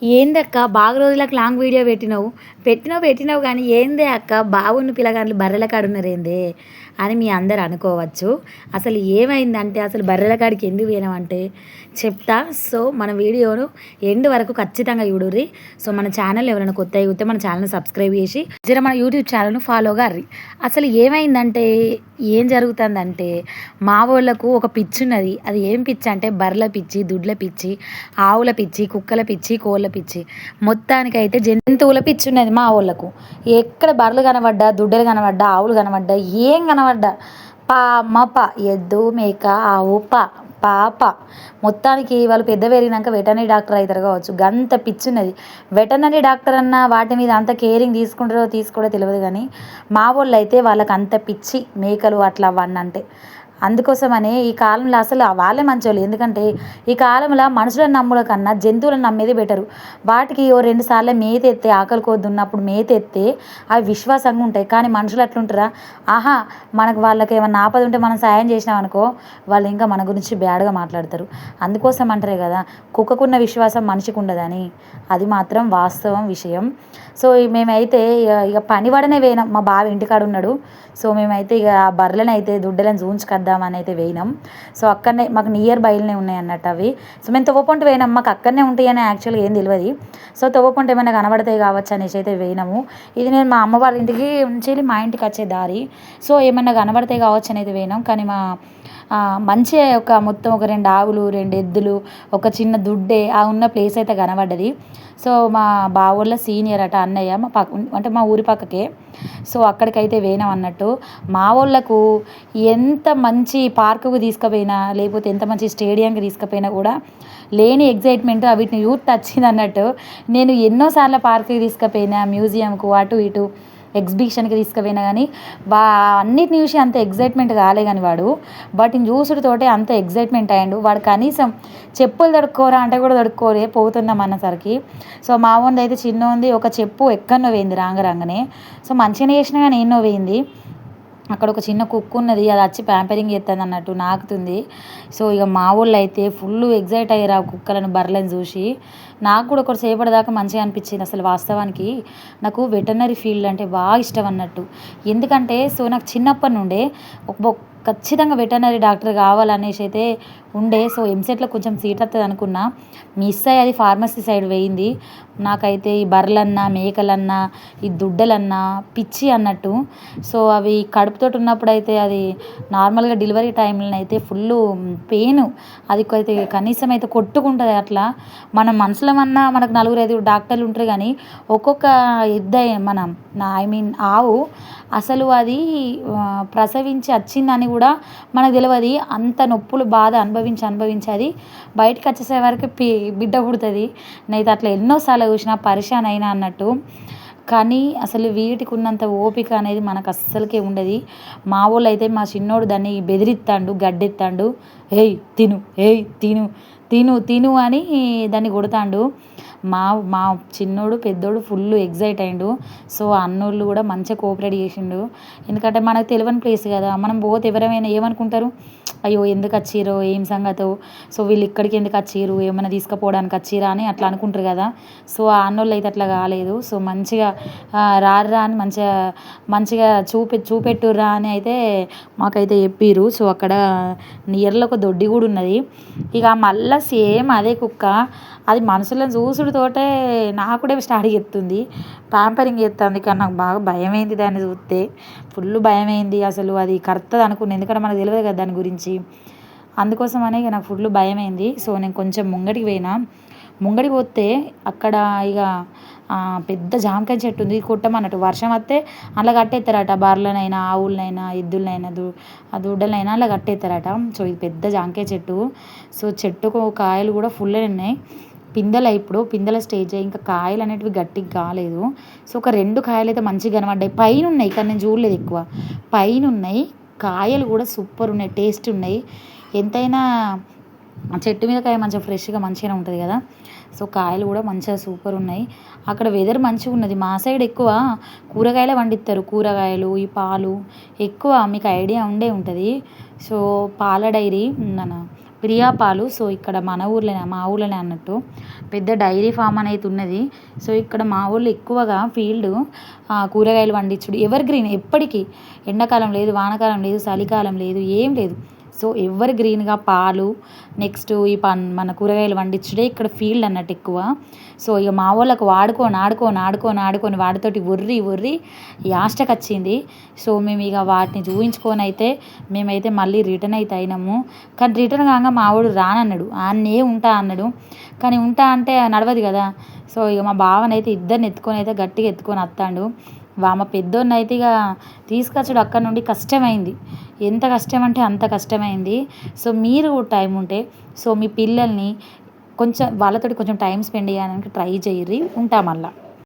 ఏందక్క బాగా రోజులకు లాంగ్ వీడియో పెట్టినావు కానీ ఏందే అక్క బావున్న పిల్లగాళ్ళు బర్రెల కాడున్నారేందే అని మీ అందరు అనుకోవచ్చు. అసలు ఏమైందంటే అసలు బర్రెల కాడికి ఎందుకు పోయినామంటే చెప్తా. సో మన వీడియోను ఎండ్ వరకు ఖచ్చితంగా చూడుర్రి. సో మన ఛానల్ ఎవరైనా కొత్తగా చూస్తే మన ఛానల్ని సబ్స్క్రైబ్ చేసి జర మన యూట్యూబ్ ఛానల్ను ఫాలోగా అర్రి. అసలు ఏమైందంటే ఏం జరుగుతుందంటే మా వాళ్ళకు ఒక పిచ్చి ఉన్నది. అది ఏం పిచ్చి అంటే బర్రెల పిచ్చి, దుడ్ల పిచ్చి, ఆవుల పిచ్చి, కుక్కల పిచ్చి, కోళ్ళ పిచ్చి, మొత్తానికైతే జంతువుల పిచ్చి ఉన్నది మా వాళ్ళకు. ఎక్కడ బర్రెలు కనబడ్డా, దుడ్డలు కనబడ్డా, ఆవులు కనబడ్డా, ఏం కనబడ్డా మప ఎద్దు, మేక, ఆవు, పాప మొత్తానికి వాళ్ళు పెద్ద పెరిగినాక వెటర్నరీ డాక్టర్ అవుతారు కావచ్చు. గంత పిచ్చి ఉన్నది. వెటర్నరీ డాక్టర్ అన్న వాటి మీద అంత కేరింగ్ తీసుకుంటారో తీసుకోవడో తెలియదు కానీ మా వాళ్ళు అయితే వాళ్ళకి అంత పిచ్చి మేకలు అట్లా అవన్నీ అంటే. అందుకోసమని ఈ కాలంలో అసలు వాళ్ళే మంచోళ్ళు. ఎందుకంటే ఈ కాలంలో మనుషులను నమ్ముల కన్నా జంతువులను నమ్మేది బెటరు. వాటికి ఓ 2 సార్లు మేత ఎత్తే, ఆకలి కొద్ది ఉన్నప్పుడు మేత ఎత్తే అవి విశ్వాసంగా ఉంటాయి. కానీ మనుషులు అట్లుంటారా? ఆహా, మనకు వాళ్ళకి ఏమన్నా ఆపద ఉంటే మనం సాయం చేసినాం అనుకో, వాళ్ళు ఇంకా మన గురించి బ్యాడ్గా మాట్లాడతారు. అందుకోసం అంటారే కదా, కుక్కకున్న విశ్వాసం మనిషికి ఉండదని. అది మాత్రం వాస్తవం విషయం. సో మేమైతే ఇక పని పడనే పోయినాం. మా బావ ఇంటికాడ ఉన్నాడు. సో మేమైతే ఇక ఆ బర్రెలను అయితే దుడ్డలను చూంచుకొద్దామని అయితే పోయినాం. సో అక్కడనే మాకు నియర్ బైల్నే ఉన్నాయి అన్నట్టు అవి. సో మేము తవ్వపొంట పోయినాం. మాకు అక్కడనే ఉంటాయని యాక్చువల్గా ఏం తెలియదు. సో తవ్వపొంట ఏమైనా కనబడతాయి కావచ్చు అనేసి అయితే పోయినాము. ఇది నేను మా అమ్మ వాళ్ళ ఇంటికి నుంచి మా ఇంటికి వచ్చే దారి. సో ఏమన్నా కనబడతాయి కావచ్చు అని అయితే పోయినాం. కానీ మంచిగా మొత్తం ఒక 2 ఆవులు, 2 ఎద్దులు, ఒక చిన్న దుడ్డే ఆ ఉన్న ప్లేస్ అయితే కనబడ్డది. సో మా బావోళ్ళ సీనియర్ అట అన్నయ్య, మా పక్క అంటే మా ఊరి పక్కకే. సో అక్కడికైతే పోయినాం అన్నట్టు. మా వాళ్ళకు ఎంత మంచి పార్కుకు తీసుకుపోయినా, లేకపోతే ఎంత మంచి స్టేడియంకి తీసుకుపోయినా కూడా లేని ఎగ్జైట్మెంట్ వీటిని యూత్ వచ్చింది అన్నట్టు. నేను ఎన్నోసార్లు పార్కుకి తీసుకుపోయినా, మ్యూజియంకు, అటు ఇటు ఎగ్జిబిషన్కి తీసుకుపోయినా కానీ అన్నిటిని చూసి అంత ఎగ్జైట్మెంట్ కాలే కానీ వాడు వాటిని చూసుడుతోటే అంత ఎగ్జైట్మెంట్ అయ్యాడు. వాడు కనీసం చెప్పులు తడుక్కోరా అంటే కూడా తడుక్కోలే పోతున్నాం అన్నసరికి. సో మా వాడిది అయితే చిన్న ఉంది, ఒక చెప్పు ఎక్కడనో పోయింది రాగానే. సో మంచిగానే చేసినా కానీ ఎన్నో పోయింది. అక్కడ ఒక చిన్న కుక్క ఉన్నది, అది వచ్చి ప్యాంపరింగ్ చేస్తుంది అన్నట్టు, నాకుతుంది. సో ఇక మా వాళ్ళు అయితే ఫుల్ ఎగ్జైట్ అయ్యారు ఆ కుక్కలను, బర్రెలను చూసి. నాకు కూడా ఒకటి సేపటి దాకా మంచిగా అనిపించింది. అసలు వాస్తవానికి నాకు వెటర్నరీ ఫీల్డ్ అంటే బాగా ఇష్టం అన్నట్టు. ఎందుకంటే సో నాకు చిన్నప్పటి నుండే ఖచ్చితంగా వెటర్నరీ డాక్టర్ కావాలనేసి అయితే ఉండే. సో ఎంసెట్లో కొంచెం సీట్ వస్తుంది అనుకున్నా, మిస్ అయ్యి అది ఫార్మసీ సైడ్ పోయింది. నాకైతే ఈ బర్రెలన్నా, మేకలన్నా, ఈ దుడ్డలన్నా పిచ్చి అన్నట్టు. సో అవి కడుపుతో ఉన్నప్పుడు అయితే అది నార్మల్గా డెలివరీ టైంలో అయితే ఫుల్ పెయిన్. అది అయితే కనీసం అయితే కొట్టుకుంటుంది. అట్లా మనం మనుషులమన్నా మనకు 4-5 డాక్టర్లు ఉంటారు కానీ ఒక్కొక్క ఆవు అసలు అది ప్రసవించి వచ్చిందని కూడా మనకు తెలియదు. అంత నొప్పులు బాధ అనుభవించి అది బయటకు వచ్చేసే వరకు బిడ్డ పుడుతుంది. నేనైతే అట్లా ఎన్నోసార్లు చూసిన, పరిశాన్ అయినా అన్నట్టు. కానీ అసలు వీటికి ఉన్నంత ఓపిక అనేది మనకు అస్సలకే ఉండదు. మా వాళ్ళు అయితే మా చిన్నోడు దాన్ని బెదిరిస్తాడు, గడ్డెత్తాడు, ఏయ్ తిను, ఏయ్ తిను తిను తిను అని దాన్ని కొడతాడు. మా చిన్నోడు పెద్దోడు ఫుల్ ఎగ్జైట్ అయ్యిండు. సో అన్నోళ్ళు కూడా మంచిగా కోఆపరేట్ చేసిండు. ఎందుకంటే మనకు తెలియని ప్లేస్ కదా, మనం పోతే ఎవరైనా ఏమనుకుంటారు, అయ్యో ఎందుకు వచ్చిరో, ఏం సంగతో, సో వీళ్ళు ఇక్కడికి ఎందుకు వచ్చిరు, ఏమైనా తీసుకుపోవడానికి వచ్చిరా అని అట్లా అనుకుంటారు కదా. సో ఆ అన్నోళ్ళు అయితే అట్లా కాలేదు. సో మంచిగా రారా అని మంచిగా చూపెట్టుర్రా అని అయితే మాకైతే చెప్పిర్రు. సో అక్కడ నియర్లో ఒక దొడ్డి కూడా ఉన్నది. ఇక మళ్ళీ సేమ్ అదే కుక్క అది మనుషులను చూసుడుతోటే నాకు కూడా స్టార్ట్ చేస్తుంది, ప్యాంపరింగ్ చేస్తుంది. కానీ నాకు బాగా భయమైంది దాన్ని చూస్తే, ఫుల్ భయమైంది. అసలు అది కరుతుంది అనుకున్నాను, ఎందుకంటే మనకు తెలియదు కదా దాని గురించి. అందుకోసమనే ఇక నాకు ఫుల్ భయమైంది. సో నేను కొంచెం ముంగడికి పోతే అక్కడ ఇక పెద్ద జామకాయ చెట్టు ఉంది. కొట్టమన్నట్టు వర్షం వస్తే అలా కట్టేస్తారట, బర్రెలనైనా, ఆవులనైనా, ఎద్దులనైనా, దుడ్డలనైనా అలా కట్టేస్తారట. సో ఇది పెద్ద జామకాయ చెట్టు. సో చెట్టుకు కాయలు కూడా ఫుల్ ఉన్నాయి. ఇప్పుడు పిందెల స్టేజ్, ఇంకా కాయలు అనేటివి గట్టిగా కాలేదు. సో ఒక 2 కాయలు అయితే మంచిగా కనబడ్డాయి. పైన ఉన్నాయి కానీ నేను చూడలేదు ఎక్కువ. పైన ఉన్నాయి కాయలు కూడా సూపర్ ఉన్నాయి, టేస్ట్ ఉన్నాయి. ఎంతైనా చెట్టు మీద కాయ మంచిగా ఫ్రెష్గా మంచిగానే ఉంటుంది కదా. సో కాయలు కూడా మంచిగా సూపర్ ఉన్నాయి. అక్కడ వెదర్ మంచిగా ఉన్నది. మా సైడ్ ఎక్కువ కూరగాయలే పండిస్తారు. కూరగాయలు, ఈ పాలు ఎక్కువ మీకు ఐడియా ఉండే ఉంటుంది. సో పాల డైరీ మన ప్రియా పాలు. సో ఇక్కడ మన ఊర్లోనే మా ఊర్లోనే అన్నట్టు పెద్ద డైరీ ఫామ్ అనేది ఉన్నది. సో ఇక్కడ మా ఊళ్ళో ఎక్కువగా ఫీల్డ్ కూరగాయలు పండించుడు ఎవర్ గ్రీన్ ఎప్పటికీ. ఎండాకాలం లేదు, వానాకాలం లేదు, చలికాలం లేదు, ఏం లేదు. సో ఎవర్ గ్రీన్గా పాలు నెక్స్ట్ మన కూరగాయలు పండించుడే ఇక్కడ ఫీల్డ్ అన్నట్టు ఎక్కువ. సో ఇక మా వాళ్ళకు ఆడుకొని వాటితోటి ఒర్రి యాస్టకి వచ్చింది. సో మేము ఇక వాటిని చూపించుకొని అయితే మేమైతే మళ్ళీ రిటర్న్ అయితే అయినాము. కానీ రిటర్న్ కాగా మా వాడు రానన్నాడు, ఆన్నే ఉంటా అన్నాడు. కానీ ఉంటా అంటే నడవదు కదా. సో ఇక మా బావనైతే ఇద్దరిని ఎత్తుకొని అయితే గట్టిగా ఎత్తుకొని వస్తాడు. మా పెద్దోడిని అయితే ఇక తీసుకొచ్చుడు అక్కడ నుండి కష్టమైంది. ఎంత కష్టం అంటే అంత కష్టమైంది. సో మీరు టైం ఉంటే సో మీ పిల్లల్ని కొంచెం వాళ్ళతోటి కొంచెం టైం స్పెండ్ చేయడానికి ట్రై చేయర్రి. ఉంటా మళ్ళా.